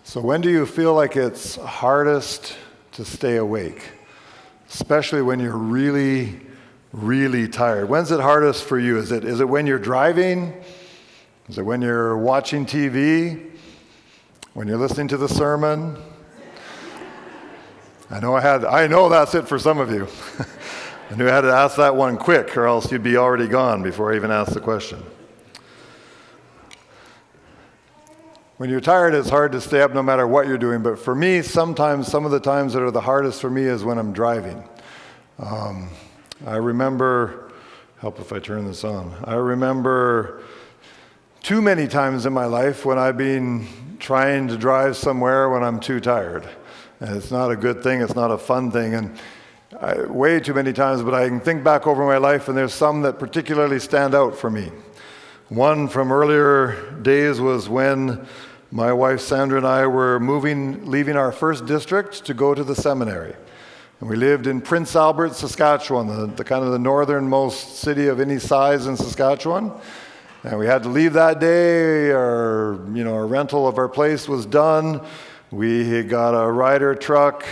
So when do you feel like it's hardest to stay awake? Especially when you're really, really tired. When's it hardest for you? Is it when you're driving? Is it when you're watching TV? When you're listening to the sermon? I know that's it for some of you. I knew I had to ask that one quick, or else you'd be already gone before I even asked the question. When you're tired, it's hard to stay up no matter what you're doing. But for me, some of the times that are the hardest for me is when I'm driving. I remember, help if I turn this on. I remember too many times in my life when I've been trying to drive somewhere when I'm too tired. And it's not a good thing, it's not a fun thing. And way too many times, but I can think back over my life, and there's some that particularly stand out for me. One from earlier days was when my wife Sandra and I were leaving our first district to go to the seminary. And we lived in Prince Albert, Saskatchewan, the kind of the northernmost city of any size in Saskatchewan. And we had to leave that day. Our rental of our place was done. We had got a Ryder truck.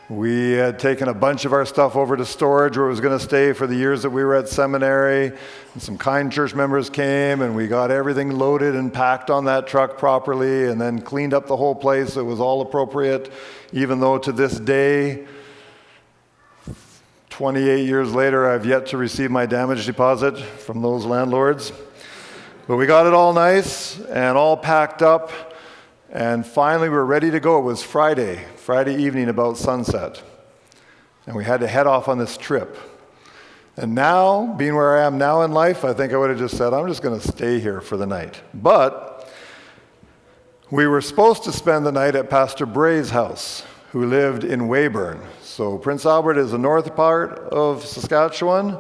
We had taken a bunch of our stuff over to storage where it was going to stay for the years that we were at seminary. And some kind church members came, and we got everything loaded and packed on that truck properly, and then cleaned up the whole place. It was all appropriate, even though to this day, 28 years later, I've yet to receive my damage deposit from those landlords. But we got it all nice and all packed up. And finally, we were ready to go. It was Friday evening about sunset. And we had to head off on this trip. And now, being where I am now in life, I think I would have just said, I'm just going to stay here for the night. But we were supposed to spend the night at Pastor Bray's house, who lived in Weyburn. So Prince Albert is the north part of Saskatchewan.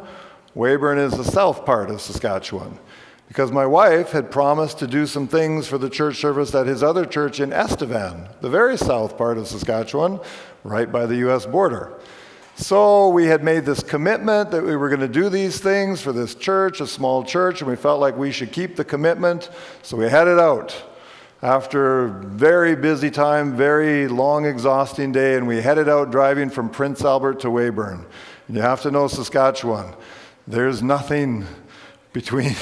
Weyburn is the south part of Saskatchewan. Because my wife had promised to do some things for the church service at his other church in Estevan, the very south part of Saskatchewan, right by the U.S. border. So we had made this commitment that we were going to do these things for this church, a small church, and we felt like we should keep the commitment. So we headed out after a very busy time, very long, exhausting day, and we headed out driving from Prince Albert to Weyburn. And you have to know Saskatchewan. There's nothing between,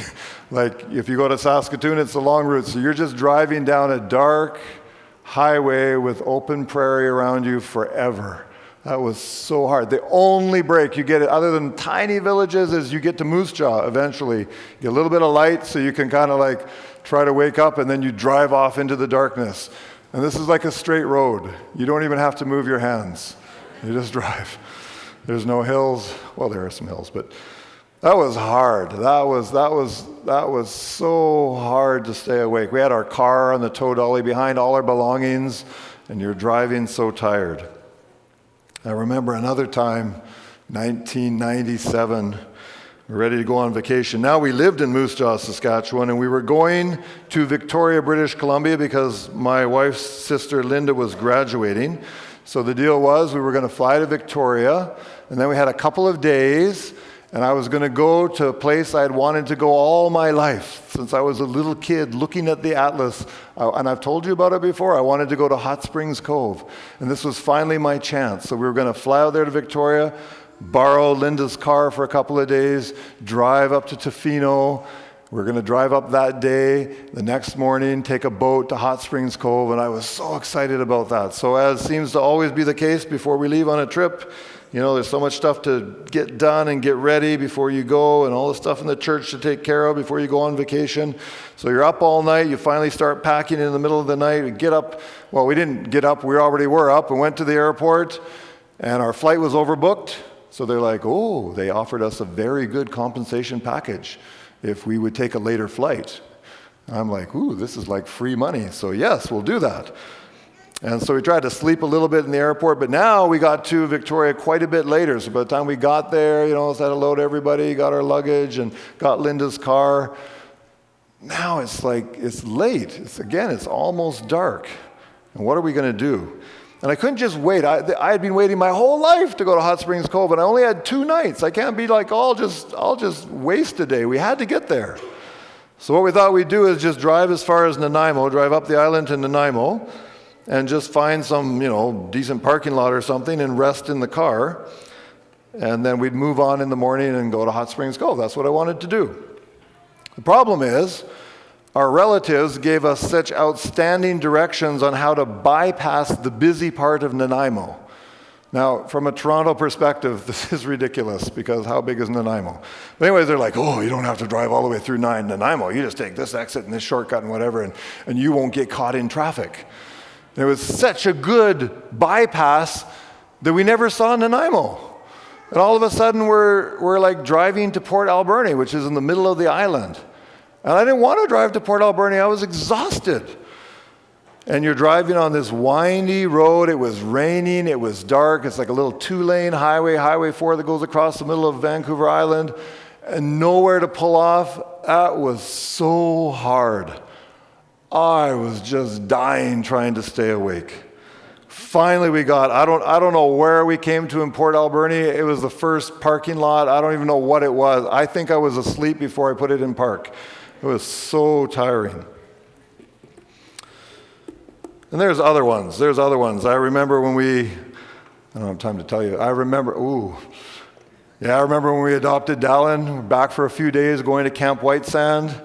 like if you go to Saskatoon, it's a long route. So you're just driving down a dark highway with open prairie around you forever. That was so hard. The only break you get, other than tiny villages, is you get to Moose Jaw eventually. You get a little bit of light so you can kind of like try to wake up, and then you drive off into the darkness. And this is like a straight road. You don't even have to move your hands. You just drive. There's no hills. Well, there are some hills, but that was hard. That was so hard to stay awake. We had our car on the tow dolly behind, all our belongings, and you're driving so tired. I remember another time, 1997, we were ready to go on vacation. Now we lived in Moose Jaw, Saskatchewan, and we were going to Victoria, British Columbia, because my wife's sister Linda was graduating. So the deal was we were going to fly to Victoria, and then we had a couple of days. And I was going to go to a place I had wanted to go all my life since I was a little kid looking at the atlas. And I've told you about it before. I wanted to go to Hot Springs Cove. And this was finally my chance. So we were going to fly out there to Victoria, borrow Linda's car for a couple of days, drive up to Tofino. We're going to drive up that day. The next morning, take a boat to Hot Springs Cove. And I was so excited about that. So as seems to always be the case before we leave on a trip, you know, there's so much stuff to get done and get ready before you go, and all the stuff in the church to take care of before you go on vacation. So you're up all night. You finally start packing in the middle of the night. We get up. Well, we didn't get up. We already were up and went to the airport, and our flight was overbooked. So they're like, oh, they offered us a very good compensation package if we would take a later flight. I'm like, ooh, this is like free money. So yes, we'll do that. And so we tried to sleep a little bit in the airport, but now we got to Victoria quite a bit later. So by the time we got there, you know, had to load everybody, got our luggage, and got Linda's car. Now it's like, it's late. It's almost dark. And what are we going to do? And I couldn't just wait. I had been waiting my whole life to go to Hot Springs Cove, and I only had 2 nights. I can't be like, I'll just waste a day. We had to get there. So what we thought we'd do is just drive as far as Nanaimo, drive up the island to Nanaimo, and just find some, decent parking lot or something and rest in the car. And then we'd move on in the morning and go to Hot Springs Cove. That's what I wanted to do. The problem is, our relatives gave us such outstanding directions on how to bypass the busy part of Nanaimo. Now, from a Toronto perspective, this is ridiculous because how big is Nanaimo? But anyways, they're like, you don't have to drive all the way through Nanaimo. You just take this exit and this shortcut and whatever, and you won't get caught in traffic. And it was such a good bypass that we never saw Nanaimo. And all of a sudden, we're like driving to Port Alberni, which is in the middle of the island. And I didn't want to drive to Port Alberni. I was exhausted. And you're driving on this windy road. It was raining. It was dark. It's like a little 2-lane highway, Highway 4 that goes across the middle of Vancouver Island, and nowhere to pull off. That was so hard. I was just dying trying to stay awake. Finally, we got, I don't know where we came to in Port Alberni. It was the first parking lot. I don't even know what it was. I think I was asleep before I put it in park. It was so tiring. And there's other ones. I remember when I don't have time to tell you. I remember when we adopted Darren. We're back for a few days going to Camp White Sand,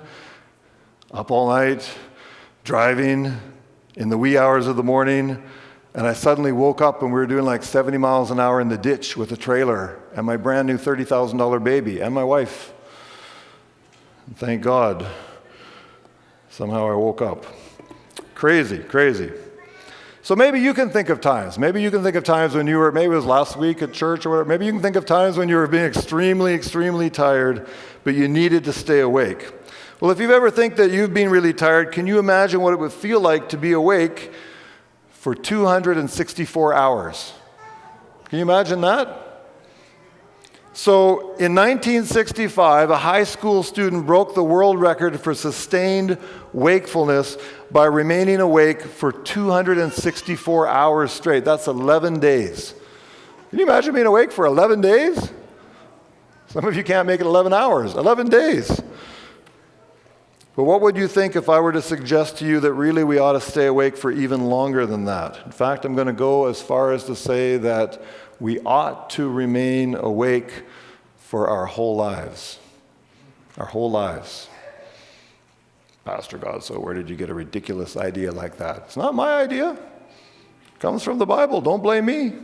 up all night, driving in the wee hours of the morning. And I suddenly woke up and we were doing like 70 miles an hour in the ditch with a trailer and my brand new $30,000 baby and my wife. And thank God, somehow I woke up. Crazy. So maybe you can think of times. Maybe when you were, maybe it was last week at church or whatever. Maybe you can think of times when you were being extremely, extremely tired, but you needed to stay awake. Well, if you've ever think that you've been really tired, can you imagine what it would feel like to be awake for 264 hours? Can you imagine that? So in 1965, a high school student broke the world record for sustained wakefulness by remaining awake for 264 hours straight. That's 11 days. Can you imagine being awake for 11 days? Some of you can't make it 11 hours, 11 days. But what would you think if I were to suggest to you that really we ought to stay awake for even longer than that? In fact, I'm going to go as far as to say that we ought to remain awake for our whole lives. Our whole lives. Pastor Godsoe, where did you get a ridiculous idea like that? It's not my idea. It comes from the Bible. Don't blame me.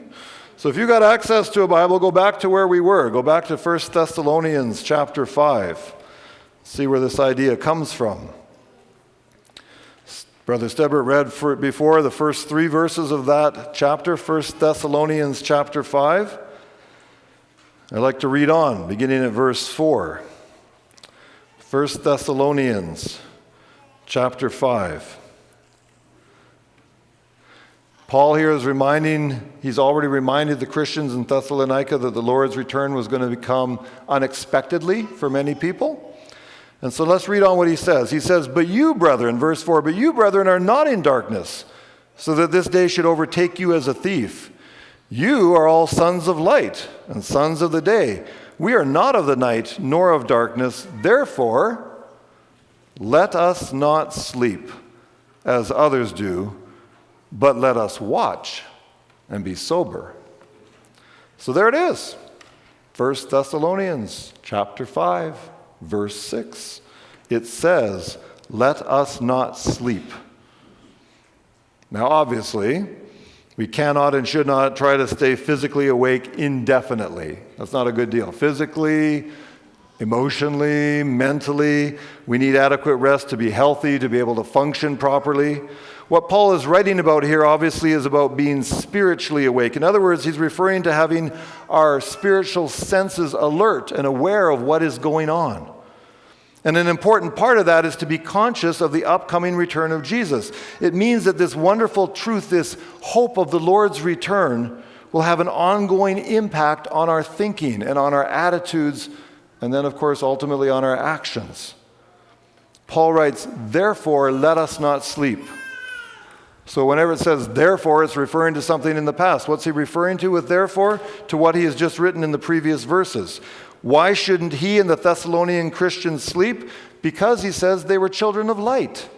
So if you got access to a Bible, go back to where we were. Go back to 1 Thessalonians chapter 5. See where this idea comes from. Brother Stebbert read before the first 3 verses of that chapter, 1 Thessalonians chapter 5. I'd like to read on, beginning at verse 4. 1 Thessalonians chapter 5. Paul here is he's already reminded the Christians in Thessalonica that the Lord's return was going to come unexpectedly for many people. And so let's read on what he says. He says, "But you, brethren," verse 4, "but you, brethren, are not in darkness, so that this day should overtake you as a thief. You are all sons of light and sons of the day. We are not of the night, nor of darkness. Therefore, let us not sleep as others do, but let us watch and be sober." So there it is. 1 Thessalonians chapter 5. Verse 6, it says, "Let us not sleep." Now, obviously, we cannot and should not try to stay physically awake indefinitely. That's not a good deal. Physically, emotionally, mentally, we need adequate rest to be healthy, to be able to function properly. What Paul is writing about here, obviously, is about being spiritually awake. In other words, he's referring to having our spiritual senses alert and aware of what is going on. And an important part of that is to be conscious of the upcoming return of Jesus. It means that this wonderful truth, this hope of the Lord's return, will have an ongoing impact on our thinking and on our attitudes, and then, of course, ultimately on our actions. Paul writes, "Therefore, let us not sleep." So whenever it says therefore, it's referring to something in the past. What's he referring to with therefore? To what he has just written in the previous verses. Why shouldn't he and the Thessalonian Christians sleep? Because he says they were children of light.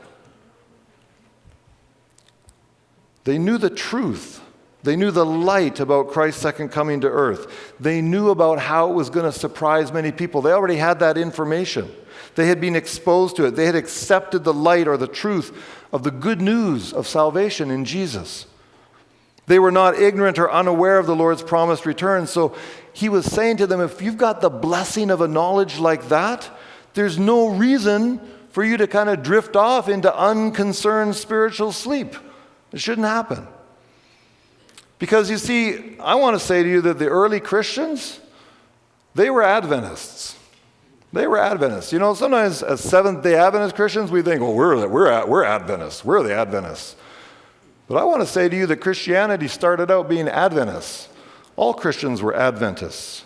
They knew the truth. They knew the light about Christ's second coming to earth. They knew about how it was going to surprise many people. They already had that information. They had been exposed to it. They had accepted the light or the truth of the good news of salvation in Jesus. They were not ignorant or unaware of the Lord's promised return. So he was saying to them, if you've got the blessing of a knowledge like that, there's no reason for you to kind of drift off into unconcerned spiritual sleep. It shouldn't happen. Because you see, I want to say to you that the early Christians, they were Adventists. They were Adventists. You know, sometimes as Seventh-day Adventist Christians, we think, well, we're Adventists. We're the Adventists. But I want to say to you that Christianity started out being Adventists. All Christians were Adventists.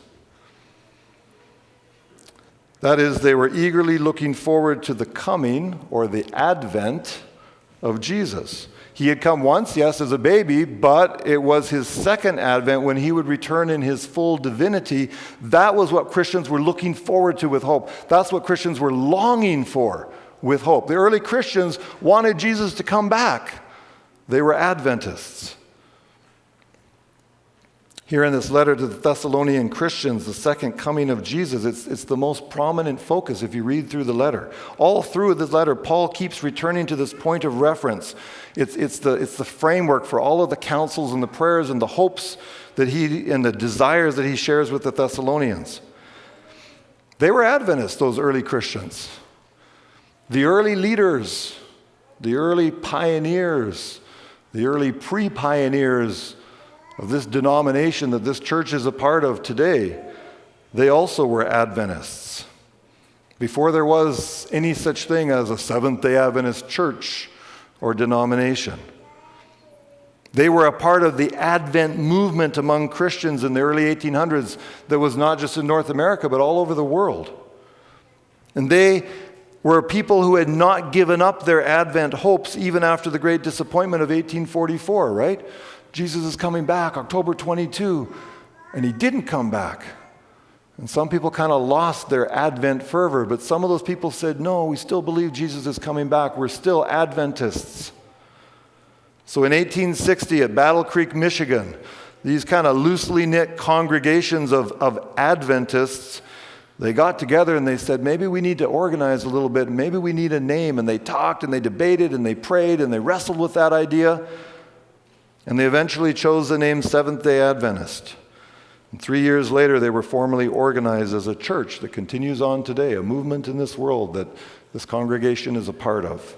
That is, they were eagerly looking forward to the coming or the advent of Jesus. He had come once, yes, as a baby, but it was his second advent when he would return in his full divinity. That was what Christians were looking forward to with hope. That's what Christians were longing for with hope. The early Christians wanted Jesus to come back. They were Adventists. Here in this letter to the Thessalonian Christians, the second coming of Jesus, it's the most prominent focus if you read through the letter. All through this letter, Paul keeps returning to this point of reference. It's the framework for all of the counsels and the prayers and the hopes that he and the desires that he shares with the Thessalonians. They were Adventists, those early Christians. The early leaders, the early pioneers, the early pre-pioneers of this denomination that this church is a part of today, they also were Adventists. Before there was any such thing as a Seventh-day Adventist church or denomination. They were a part of the Advent movement among Christians in the early 1800s that was not just in North America, but all over the world. And they were people who had not given up their Advent hopes even after the great disappointment of 1844, right? Jesus is coming back, October 22, and he didn't come back. And some people kind of lost their Advent fervor, but some of those people said, no, we still believe Jesus is coming back. We're still Adventists. So in 1860 at Battle Creek, Michigan, these kind of loosely knit congregations of Adventists, they got together and they said, maybe we need to organize a little bit, maybe we need a name. And they talked and they debated and they prayed and they wrestled with that idea. And they eventually chose the name Seventh-day Adventist. And 3 years later, they were formally organized as a church that continues on today, a movement in this world that this congregation is a part of.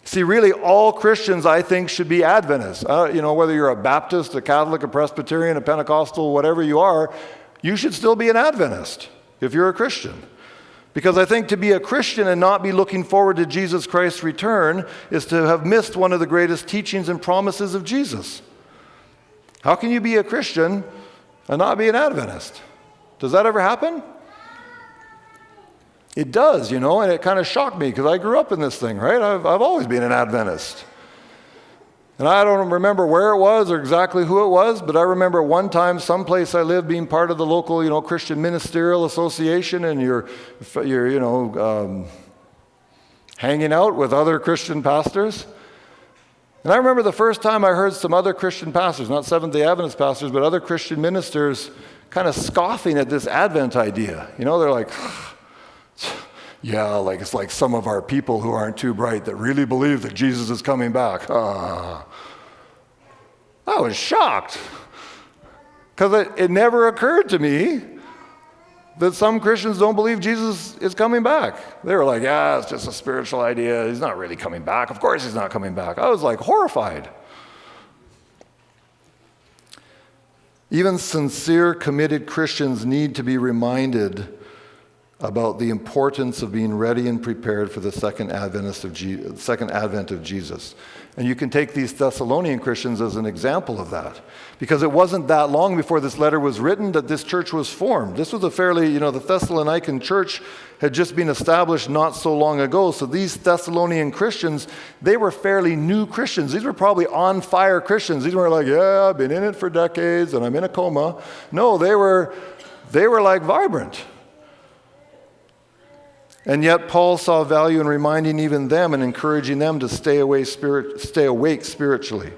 See, really, all Christians, I think, should be Adventists. Whether you're a Baptist, a Catholic, a Presbyterian, a Pentecostal, whatever you are, you should still be an Adventist if you're a Christian. Because I think to be a Christian and not be looking forward to Jesus Christ's return is to have missed one of the greatest teachings and promises of Jesus. How can you be a Christian and not be an Adventist? Does that ever happen? It does, and it kind of shocked me because I grew up in this thing, right? I've always been an Adventist. And I don't remember where it was or exactly who it was, but I remember one time, someplace I lived, being part of the local, Christian Ministerial Association, and you're hanging out with other Christian pastors. And I remember the first time I heard some other Christian pastors, not Seventh-day Adventist pastors, but other Christian ministers kind of scoffing at this Advent idea. They're like, yeah, it's like some of our people who aren't too bright that really believe that Jesus is coming back. I was shocked because it never occurred to me that some Christians don't believe Jesus is coming back. They were like, yeah, it's just a spiritual idea. He's not really coming back. Of course he's not coming back. I was like horrified. Even sincere, committed Christians need to be reminded about the importance of being ready and prepared for the second advent of Jesus. And you can take these Thessalonian Christians as an example of that. Because it wasn't that long before this letter was written that this church was formed. This was a fairly, the Thessalonican church had just been established not so long ago. So these Thessalonian Christians, they were fairly new Christians. These were probably on fire Christians. These weren't like, yeah, I've been in it for decades and I'm in a coma. No, they were like vibrant. And yet Paul saw value in reminding even them and encouraging them to stay awake spiritually.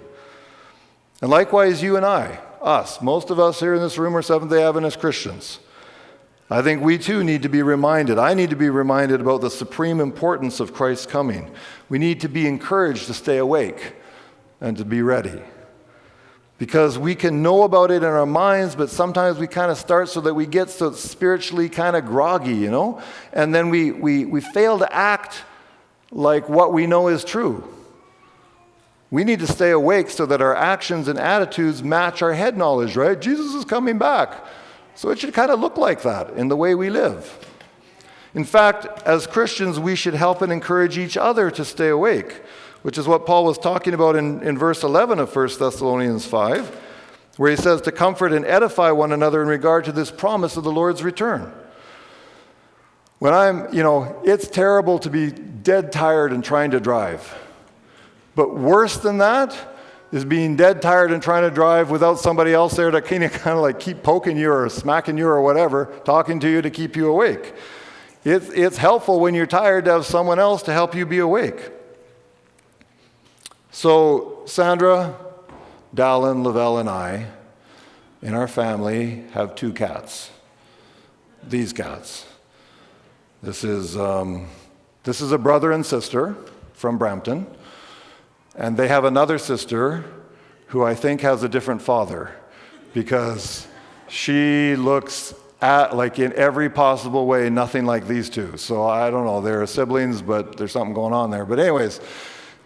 And likewise, you and I, us, most of us here in this room are Seventh-day Adventist Christians. I think we too need to be reminded. I need to be reminded about the supreme importance of Christ's coming. We need to be encouraged to stay awake and to be ready. Because we can know about it in our minds, but sometimes we kind of start so that we get so spiritually kind of groggy, and then we fail to act like what we know is true. We need to stay awake so that our actions and attitudes match our head knowledge, right? Jesus is coming back. So it should kind of look like that in the way we live. In fact, as Christians, we should help and encourage each other to stay awake, which is what Paul was talking about in verse 11 of 1 Thessalonians 5, where he says to comfort and edify one another in regard to this promise of the Lord's return. When it's terrible to be dead tired and trying to drive. But worse than that is being dead tired and trying to drive without somebody else there to kind of like keep poking you or smacking you or whatever, talking to you to keep you awake. It's helpful when you're tired to have someone else to help you be awake. So Sandra, Dallin, Lavelle, and I, in our family, have 2 cats. These cats. This is a brother and sister from Brampton, and they have another sister who I think has a different father because she looks like in every possible way nothing like these 2. So I don't know, they're siblings, but there's something going on there. But anyways,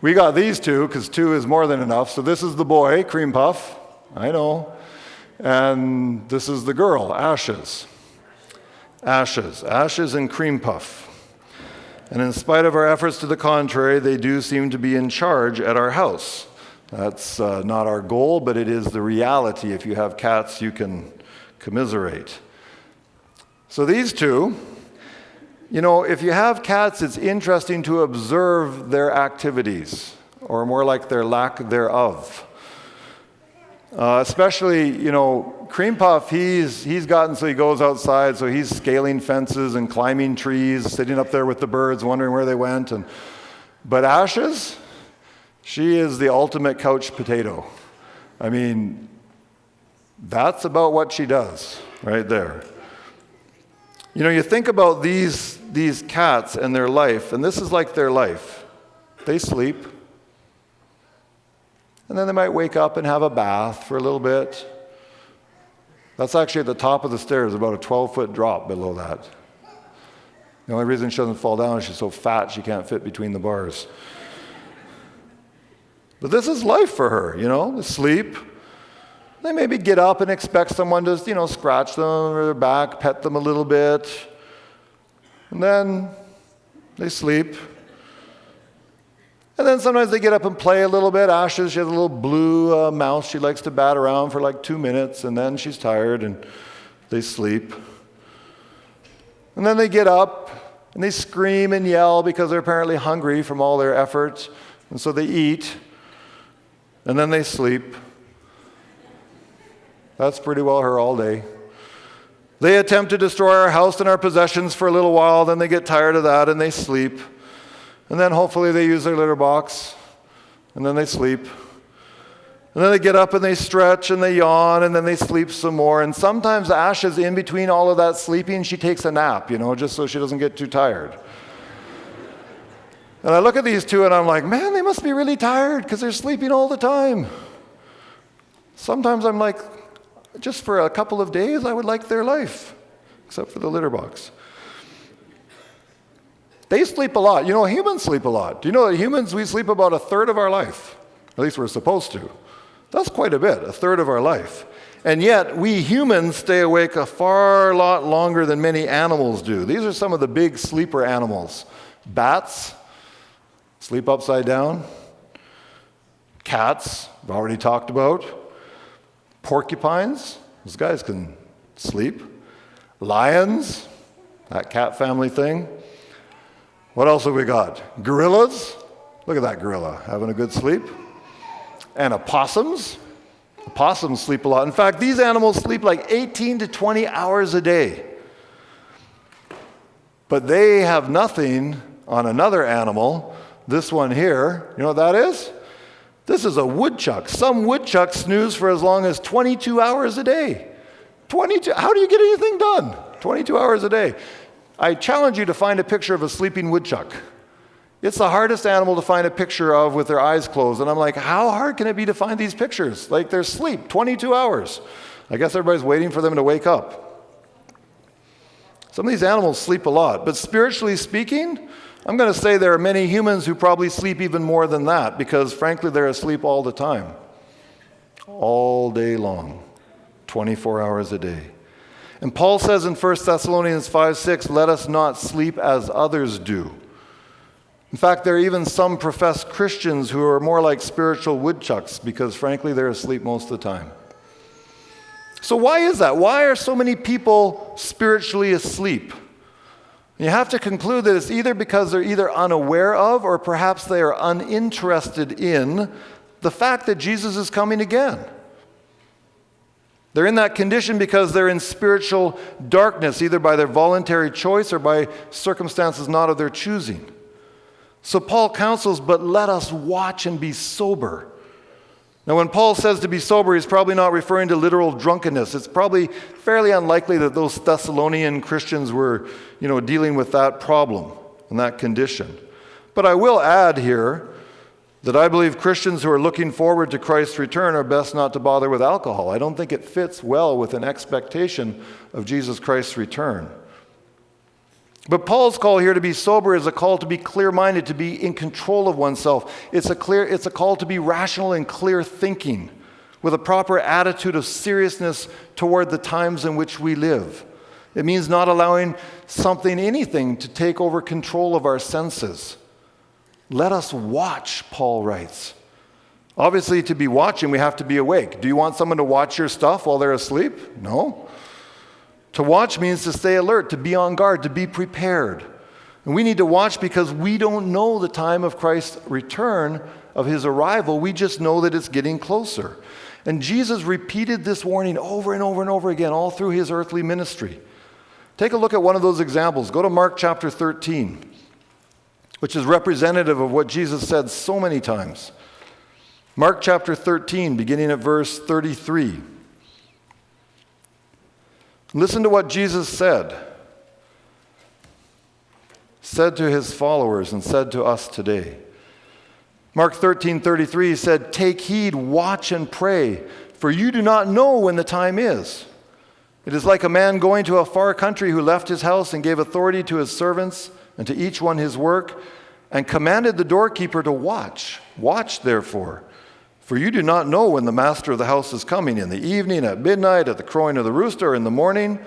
we got these 2 because 2 is more than enough. So this is the boy, Cream Puff, I know, and this is the girl, Ashes and Cream Puff. And in spite of our efforts to the contrary, they do seem to be in charge at our house. That's not our goal, but it is the reality. If you have cats, you can commiserate. So these 2, if you have cats, it's interesting to observe their activities, or more like their lack thereof. Especially, Cream Puff, he's gotten so he goes outside, so he's scaling fences and climbing trees, sitting up there with the birds, wondering where they went. But Ashes, she is the ultimate couch potato. I mean, that's about what she does right there. You think about these cats and their life, and this is like their life. They sleep. And then they might wake up and have a bath for a little bit. That's actually at the top of the stairs, about a 12-foot drop below that. The only reason she doesn't fall down is she's so fat she can't fit between the bars. But this is life for her, they sleep. They maybe get up and expect someone to, scratch them or their back, pet them a little bit. And then they sleep. And then sometimes they get up and play a little bit. Ashes, she has a little blue mouse she likes to bat around for like 2 minutes, and then she's tired and they sleep. And then they get up and they scream and yell because they're apparently hungry from all their efforts, and so they eat, and then they sleep. That's pretty well her all day. They attempt to destroy our house and our possessions for a little while, then they get tired of that and they sleep. And then hopefully they use their litter box, and then they sleep. And then they get up and they stretch and they yawn, and then they sleep some more. And sometimes Ashes, in between all of that sleeping, she takes a nap, just so she doesn't get too tired. And I look at these 2 and I'm like, man, they must be really tired because they're sleeping all the time. Sometimes I'm like, just for a couple of days, I would like their life, except for the litter box. They sleep a lot. Humans sleep a lot. Do you know that humans, we sleep about a third of our life? At least we're supposed to. That's quite a bit, a third of our life. And yet, we humans stay awake a far lot longer than many animals do. These are some of the big sleeper animals. Bats sleep upside down. Cats, I've already talked about. Porcupines, those guys can sleep. Lions, that cat family thing. What else have we got? Gorillas. Look at that gorilla, having a good sleep. And opossums. Opossums sleep a lot. In fact, these animals sleep like 18 to 20 hours a day. But they have nothing on another animal. This one here, you know what that is? This is a woodchuck. Some woodchucks snooze for as long as 22 hours a day. 22, how do you get anything done? 22 hours a day. I challenge you to find a picture of a sleeping woodchuck. It's the hardest animal to find a picture of with their eyes closed. And I'm like, how hard can it be to find these pictures? Like they're asleep, 22 hours. I guess everybody's waiting for them to wake up. Some of these animals sleep a lot. But spiritually speaking, I'm going to say there are many humans who probably sleep even more than that because, frankly, they're asleep all the time. All day long. 24 hours a day. And Paul says in 1 Thessalonians 5:6, let us not sleep as others do. In fact, there are even some professed Christians who are more like spiritual woodchucks because, frankly, they're asleep most of the time. So why is that? Why are so many people spiritually asleep? You have to conclude that it's either because they're either unaware of or perhaps they are uninterested in the fact that Jesus is coming again. They're in that condition because they're in spiritual darkness, either by their voluntary choice or by circumstances not of their choosing. So Paul counsels, but let us watch and be sober. Now, when Paul says to be sober, he's probably not referring to literal drunkenness. It's probably fairly unlikely that those Thessalonian Christians were, dealing with that problem and that condition. But I will add here that I believe Christians who are looking forward to Christ's return are best not to bother with alcohol. I don't think it fits well with an expectation of Jesus Christ's return. But Paul's call here to be sober is a call to be clear-minded, to be in control of oneself. It's a call to be rational and clear thinking with a proper attitude of seriousness toward the times in which we live. It means not allowing anything to take over control of our senses. Let us watch, Paul writes. Obviously, to be watching, we have to be awake. Do you want someone to watch your stuff while they're asleep? No. To watch means to stay alert, to be on guard, to be prepared. And we need to watch because we don't know the time of Christ's return, of his arrival. We just know that it's getting closer. And Jesus repeated this warning over and over and over again, all through his earthly ministry. Take a look at one of those examples. Go to Mark chapter 13, which is representative of what Jesus said so many times. Mark chapter 13, beginning at verse 33. Listen to what Jesus said to his followers and said to us today. Mark 13:33, he said, take heed, watch and pray, for you do not know when the time is. It is like a man going to a far country who left his house and gave authority to his servants and to each one his work, and commanded the doorkeeper to watch. Watch, therefore, for you do not know when the master of the house is coming, in the evening, at midnight, at the crowing of the rooster, or in the morning,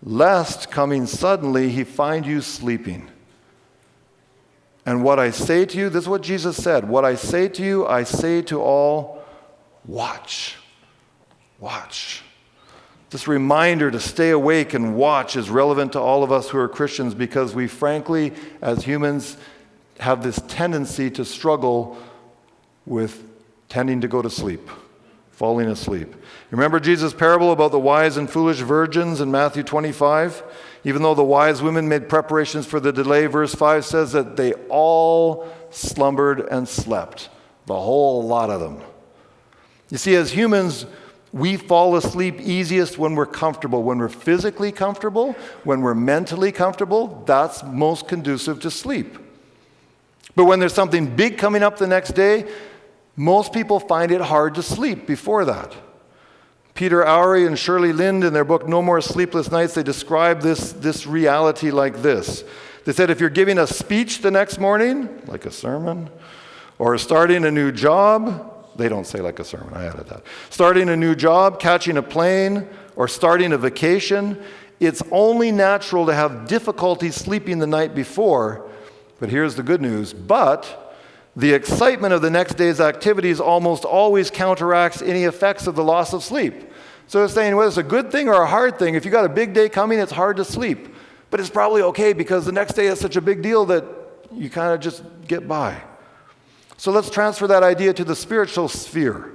lest coming suddenly he find you sleeping. And what I say to you, this is what Jesus said, what I say to you, I say to all, watch. Watch. This reminder to stay awake and watch is relevant to all of us who are Christians because we frankly, as humans, have this tendency to struggle with tending to go to sleep, falling asleep. Remember Jesus' parable about the wise and foolish virgins in Matthew 25? Even though the wise women made preparations for the delay, verse 5 says that they all slumbered and slept, the whole lot of them. You see, as humans, we fall asleep easiest when we're comfortable. When we're physically comfortable, when we're mentally comfortable, that's most conducive to sleep. But when there's something big coming up the next day, most people find it hard to sleep before that. Peter Oury and Shirley Lind, in their book No More Sleepless Nights, they describe this reality like this. They said if you're giving a speech the next morning, like a sermon, or starting a new job, they don't say like a sermon, I added that. Starting a new job, catching a plane, or starting a vacation, it's only natural to have difficulty sleeping the night before. But here's the good news. But the excitement of the next day's activities almost always counteracts any effects of the loss of sleep. So they're saying whether it's a good thing or a hard thing, if you got a big day coming, it's hard to sleep. But it's probably okay because the next day is such a big deal that you kind of just get by. So let's transfer that idea to the spiritual sphere.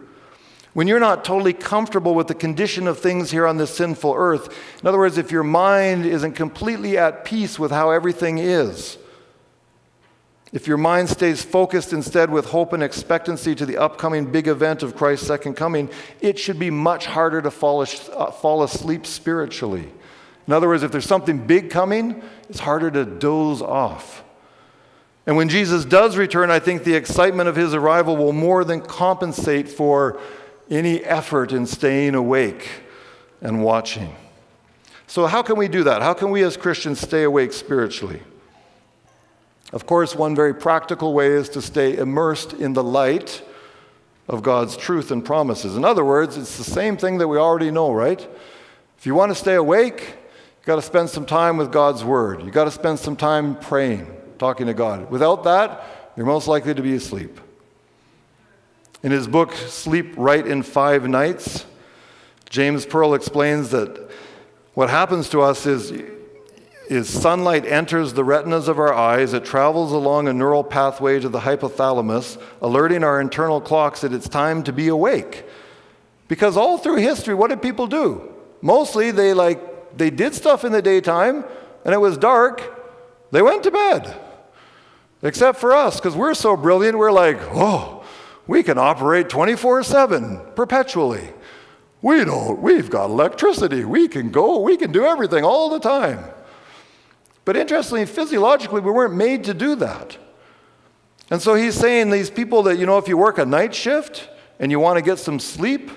When you're not totally comfortable with the condition of things here on this sinful earth, in other words, if your mind isn't completely at peace with how everything is, if your mind stays focused instead with hope and expectancy to the upcoming big event of Christ's second coming, it should be much harder to fall asleep spiritually. In other words, if there's something big coming, it's harder to doze off. And when Jesus does return, I think the excitement of his arrival will more than compensate for any effort in staying awake and watching. So how can we do that? How can we as Christians stay awake spiritually? Of course, one very practical way is to stay immersed in the light of God's truth and promises. In other words, it's the same thing that we already know, right? If you want to stay awake, you've got to spend some time with God's Word. You've got to spend some time praying, talking to God. Without that, you're most likely to be asleep. In his book, Sleep Right in 5 Nights, James Pearl explains that what happens to us is sunlight enters the retinas of our eyes, it travels along a neural pathway to the hypothalamus, alerting our internal clocks that it's time to be awake. Because all through history, what did people do? Mostly they did stuff in the daytime, and it was dark, they went to bed. Except for us, because we're so brilliant, we're like, oh, we can operate 24/7, perpetually. We've got electricity, we can do everything all the time. But interestingly, physiologically, we weren't made to do that. And so he's saying these people that, if you work a night shift and you want to get some sleep,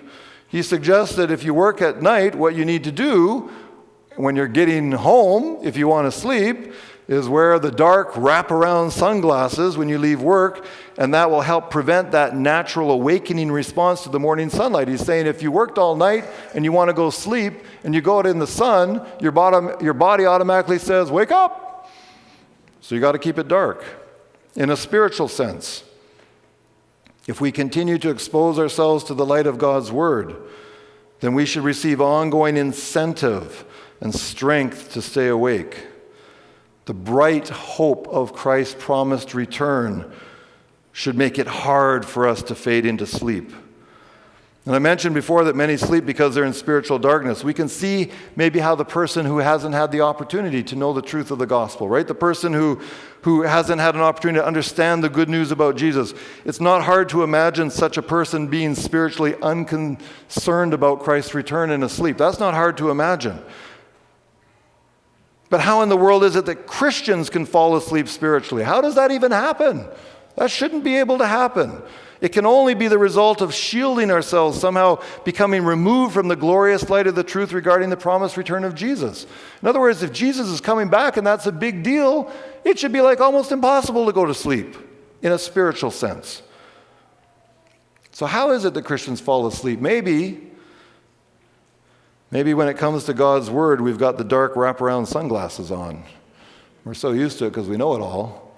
he suggests that if you work at night, what you need to do when you're getting home, if you want to sleep, is wear the dark wraparound sunglasses when you leave work, and that will help prevent that natural awakening response to the morning sunlight. He's saying if you worked all night and you want to go sleep and you go out in the sun, your body automatically says, wake up. So you got to keep it dark. In a spiritual sense, if we continue to expose ourselves to the light of God's Word, then we should receive ongoing incentive and strength to stay awake. The bright hope of Christ's promised return should make it hard for us to fade into sleep. And I mentioned before that many sleep because they're in spiritual darkness. We can see maybe how the person who hasn't had the opportunity to know the truth of the gospel, right? The person who hasn't had an opportunity to understand the good news about Jesus. It's not hard to imagine such a person being spiritually unconcerned about Christ's return and asleep. That's not hard to imagine. But how in the world is it that Christians can fall asleep spiritually? How does that even happen? That shouldn't be able to happen. It can only be the result of shielding ourselves, somehow becoming removed from the glorious light of the truth regarding the promised return of Jesus. In other words, if Jesus is coming back and that's a big deal, it should be like almost impossible to go to sleep in a spiritual sense. So how is it that Christians fall asleep? Maybe when it comes to God's Word, we've got the dark wraparound sunglasses on. We're so used to it because we know it all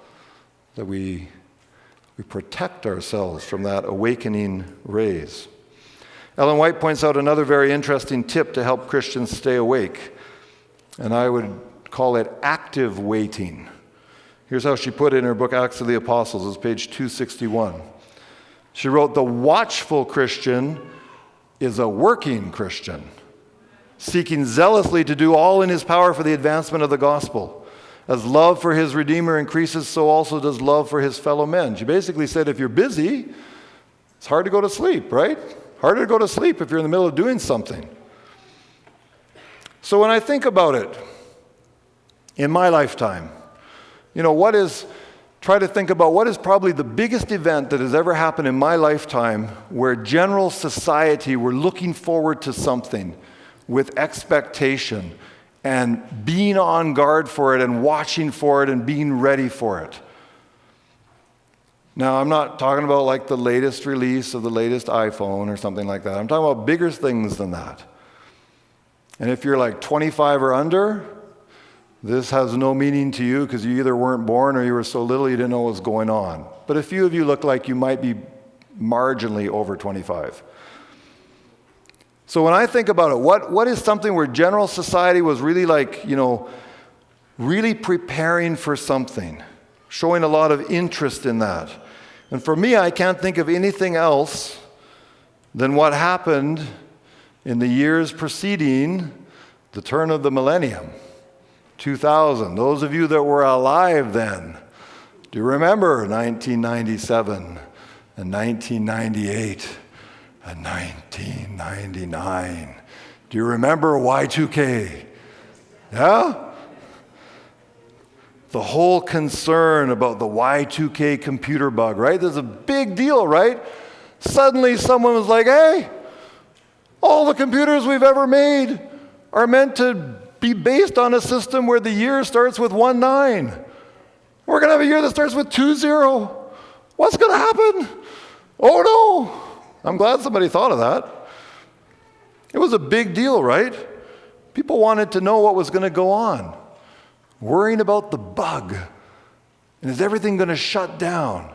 that we protect ourselves from that awakening rays. Ellen White points out another very interesting tip to help Christians stay awake, and I would call it active waiting. Here's how she put it in her book, Acts of the Apostles. It's page 261. She wrote, "The watchful Christian is a working Christian, seeking zealously to do all in his power for the advancement of the gospel. As love for his Redeemer increases, so also does love for his fellow men." She basically said if you're busy, it's hard to go to sleep, right? Harder to go to sleep if you're in the middle of doing something. So when I think about it, in my lifetime, try to think about what is probably the biggest event that has ever happened in my lifetime where general society were looking forward to something with expectation and being on guard for it and watching for it and being ready for it. Now, I'm not talking about like the latest release of the latest iPhone or something like that. I'm talking about bigger things than that. And if you're like 25 or under, this has no meaning to you because you either weren't born or you were so little you didn't know what was going on. But a few of you look like you might be marginally over 25. So when I think about it, what is something where general society was really really preparing for something, showing a lot of interest in that? And for me, I can't think of anything else than what happened in the years preceding the turn of the millennium, 2000. Those of you that were alive then Do you remember 1997 and 1998 and 1999? Do you remember Y2K? Yeah? The whole concern about the Y2K computer bug, right? There's a big deal, right? Suddenly someone was like, hey, all the computers we've ever made are meant to be based on a system where the year starts with 19. We're going to have a year that starts with 20. What's going to happen? Oh no. I'm glad somebody thought of that. It was a big deal, right? People wanted to know what was going to go on. Worrying about the bug. And is everything going to shut down?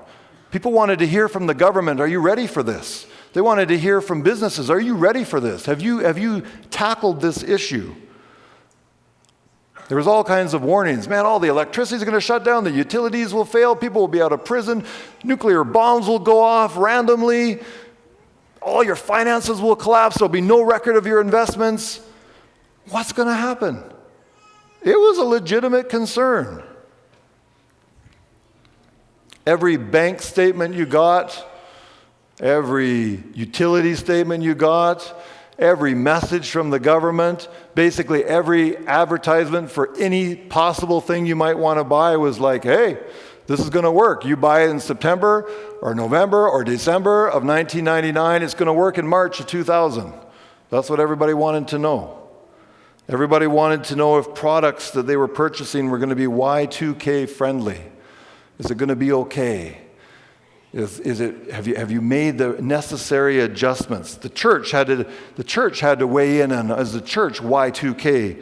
People wanted to hear from the government, are you ready for this? They wanted to hear from businesses, are you ready for this? Have you tackled this issue? There was all kinds of warnings. Man, all the electricity is going to shut down, the utilities will fail, people will be out of prison, nuclear bombs will go off randomly, all your finances will collapse, there'll be no record of your investments. What's going to happen? It was a legitimate concern. Every bank statement you got, every utility statement you got, every message from the government, basically every advertisement for any possible thing you might want to buy was like, hey, this is going to work. You buy it in September or November or December of 1999, it's going to work in March of 2000. That's what everybody wanted to know. Everybody wanted to know if products that they were purchasing were going to be Y2K friendly. Is it going to be okay? Have you made the necessary adjustments? The church had to weigh in on, is the church Y2K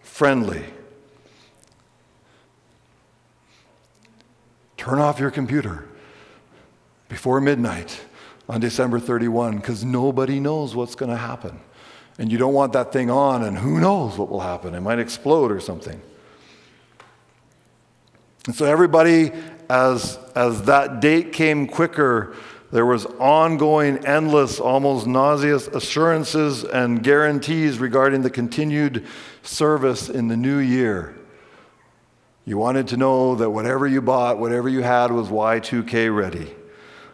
friendly? Turn off your computer before midnight on December 31 because nobody knows what's going to happen. And you don't want that thing on, and who knows what will happen. It might explode or something. And so everybody, as that date came quicker, there was ongoing, endless, almost nauseous assurances and guarantees regarding the continued service in the new year. You wanted to know that whatever you bought, whatever you had was Y2K ready.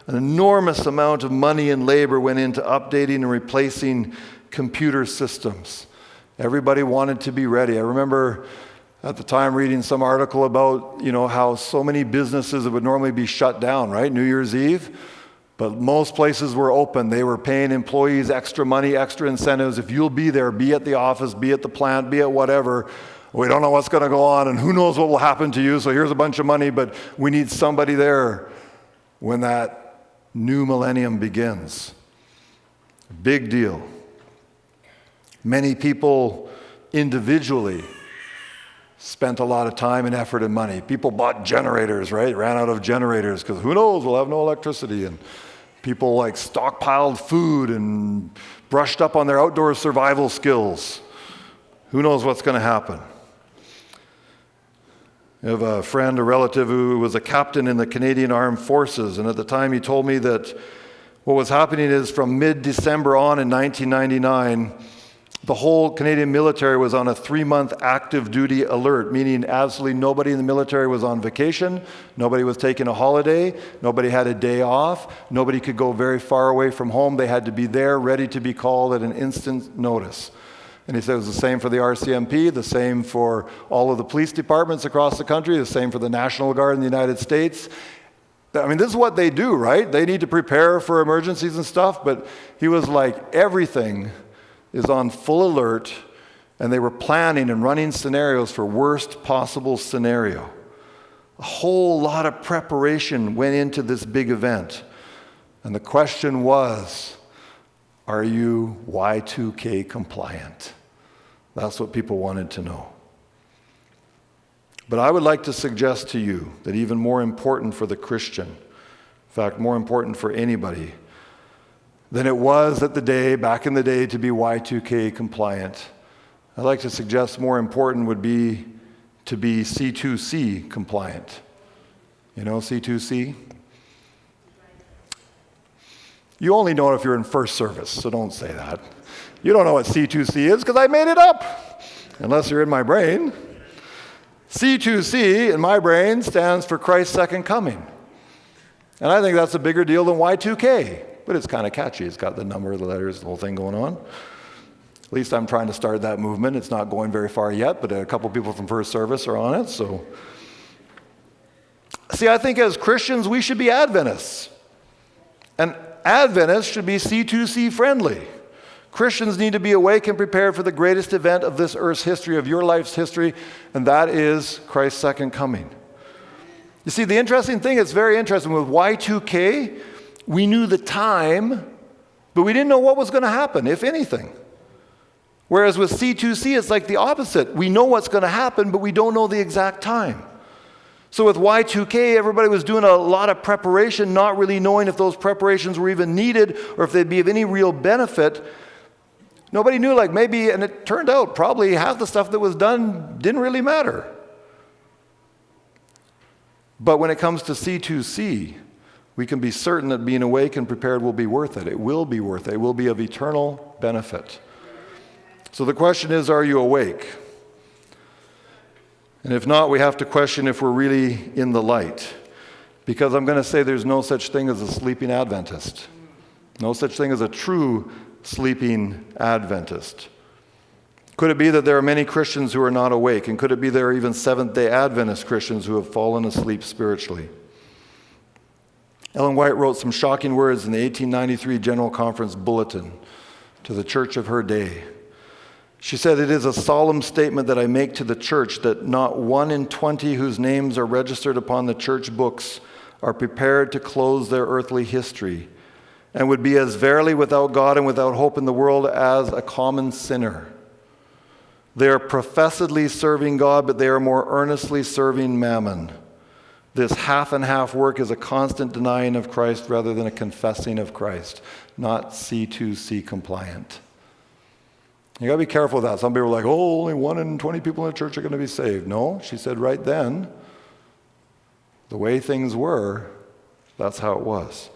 An enormous amount of money and labor went into updating and replacing computer systems. Everybody wanted to be ready. I remember at the time reading some article about, how so many businesses that would normally be shut down, right? New Year's Eve. But most places were open. They were paying employees extra money, extra incentives. If you'll be there, be at the office, be at the plant, be at whatever. We don't know what's going to go on and who knows what will happen to you. So here's a bunch of money, but we need somebody there when that new millennium begins. Big deal. Many people individually spent a lot of time and effort and money. People bought generators, right? Ran out of generators because who knows, we'll have no electricity. And people stockpiled food and brushed up on their outdoor survival skills. Who knows what's going to happen? I have a friend, a relative who was a captain in the Canadian Armed Forces, and at the time he told me that what was happening is from mid-December on in 1999, the whole Canadian military was on a 3-month active duty alert, meaning absolutely nobody in the military was on vacation, nobody was taking a holiday, nobody had a day off, nobody could go very far away from home. They had to be there, ready to be called at an instant notice. And he said it was the same for the RCMP, the same for all of the police departments across the country, the same for the National Guard in the United States. I mean, this is what they do, right? They need to prepare for emergencies and stuff, but he was like, everything is on full alert, and they were planning and running scenarios for worst possible scenario. A whole lot of preparation went into this big event. And the question was, are you Y2K compliant? That's what people wanted to know. But I would like to suggest to you that even more important for the Christian, in fact, more important for anybody, than it was back in the day to be Y2K compliant. I'd like to suggest more important would be to be C2C compliant. You know C2C? You only know it if you're in first service, so don't say that. You don't know what C2C is because I made it up, unless you're in my brain. C2C, in my brain, stands for Christ's second coming. And I think that's a bigger deal than Y2K. But it's kind of catchy. It's got the number, the letters, the whole thing going on. At least I'm trying to start that movement. It's not going very far yet, but a couple people from First Service are on it. So, see, I think as Christians, we should be Adventists. And Adventists should be C2C friendly. Christians need to be awake and prepared for the greatest event of this earth's history, of your life's history, and that is Christ's second coming. You see, the interesting thing, it's very interesting, with Y2K, we knew the time, but we didn't know what was going to happen, if anything. Whereas with C2C, it's like the opposite. We know what's going to happen, but we don't know the exact time. So with Y2K, everybody was doing a lot of preparation, not really knowing if those preparations were even needed or if they'd be of any real benefit. Nobody knew, like maybe, and it turned out probably half the stuff that was done didn't really matter. But when it comes to C2C, we can be certain that being awake and prepared will be worth it. It will be worth it. It will be of eternal benefit. So the question is, are you awake? And if not, we have to question if we're really in the light. Because I'm going to say there's no such thing as a sleeping Adventist. No such thing as a true sleeping Adventist. Could it be that there are many Christians who are not awake? And could it be there are even Seventh-day Adventist Christians who have fallen asleep spiritually? Ellen White wrote some shocking words in the 1893 General Conference Bulletin to the church of her day. She said, "It is a solemn statement that I make to the church that not 1 in 20 whose names are registered upon the church books are prepared to close their earthly history and would be as verily without God and without hope in the world as a common sinner. They are professedly serving God, but they are more earnestly serving mammon. This half and half work is a constant denying of Christ rather than a confessing of Christ, not C2C compliant." You got to be careful with that. Some people are like, oh, only 1 in 20 people in the church are going to be saved. No, she said right then, the way things were, that's how it was.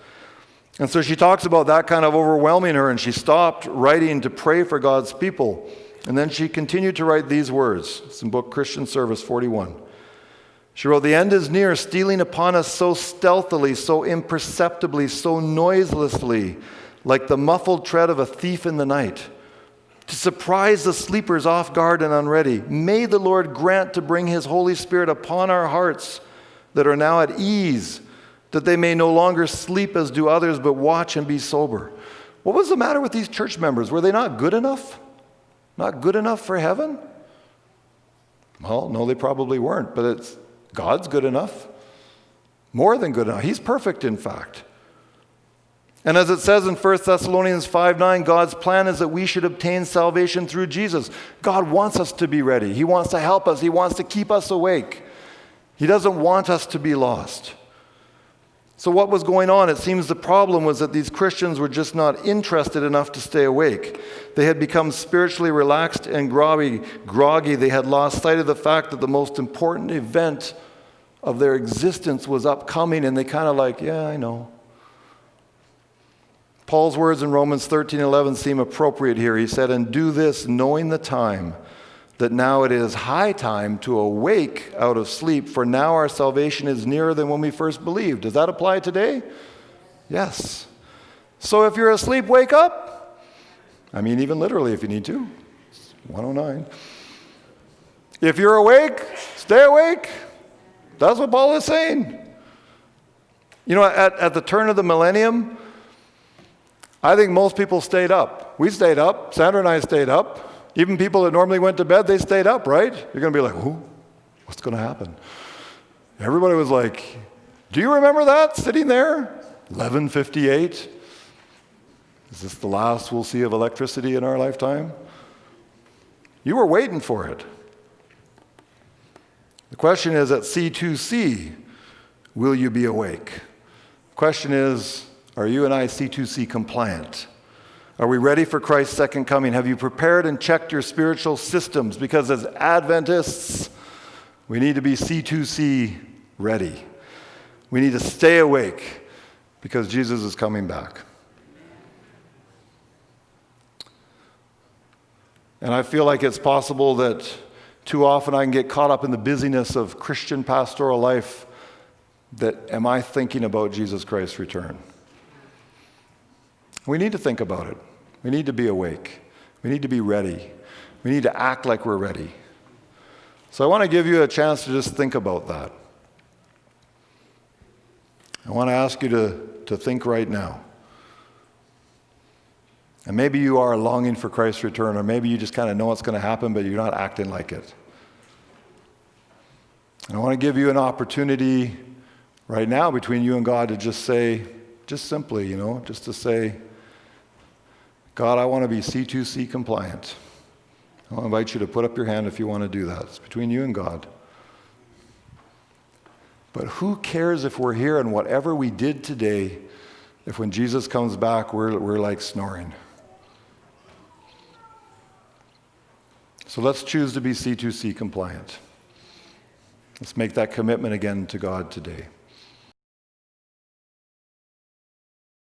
And so she talks about that kind of overwhelming her, and she stopped writing to pray for God's people. And then she continued to write these words. It's in book Christian Service 41. She wrote, "The end is near, stealing upon us so stealthily, so imperceptibly, so noiselessly, like the muffled tread of a thief in the night, to surprise the sleepers off guard and unready. May the Lord grant to bring his Holy Spirit upon our hearts that are now at ease, that they may no longer sleep as do others, but watch and be sober." What was the matter with these church members? Were they not good enough? Not good enough for heaven? Well, no, they probably weren't, but God's good enough. More than good enough. He's perfect, in fact. And as it says in 1 Thessalonians 5:9, God's plan is that we should obtain salvation through Jesus. God wants us to be ready. He wants to help us. He wants to keep us awake. He doesn't want us to be lost. So what was going on? It seems the problem was that these Christians were just not interested enough to stay awake. They had become spiritually relaxed and groggy. They had lost sight of the fact that the most important event of their existence was upcoming, and they kind of like, yeah, I know. Paul's words in Romans 13:11 seem appropriate here. He said, "And do this, knowing the time, that now it is high time to awake out of sleep, for now our salvation is nearer than when we first believed." Does that apply today? Yes. So if you're asleep, wake up. I mean, even literally if you need to. It's 109. If you're awake, stay awake. That's what Paul is saying. You know, at the turn of the millennium, I think most people stayed up. We stayed up. Sandra and I stayed up. Even people that normally went to bed, they stayed up, right? You're going to be like, "Ooh, what's going to happen?" Everybody was like, "Do you remember that sitting there? 11:58? Is this the last we'll see of electricity in our lifetime?" You were waiting for it. The question is, at C2C, will you be awake? The question is, are you and I C2C compliant? Are we ready for Christ's second coming? Have you prepared and checked your spiritual systems? Because as Adventists, we need to be C2C ready. We need to stay awake because Jesus is coming back. And I feel like it's possible that Too often I can get caught up in the busyness of Christian pastoral life that am I thinking about Jesus Christ's return? We need to think about it. We need to be awake. We need to be ready. We need to act like we're ready. So I want to give you a chance to just think about that. I want to ask you to think right now. And maybe you are longing for Christ's return, or maybe you just kind of know what's going to happen, but you're not acting like it. And I want to give you an opportunity right now between you and God to just say, just simply, just to say, God, I want to be C2C compliant. I want to invite you to put up your hand if you want to do that. It's between you and God. But who cares if we're here and whatever we did today, if when Jesus comes back, we're like snoring? So let's choose to be C2C compliant. Let's make that commitment again to God today.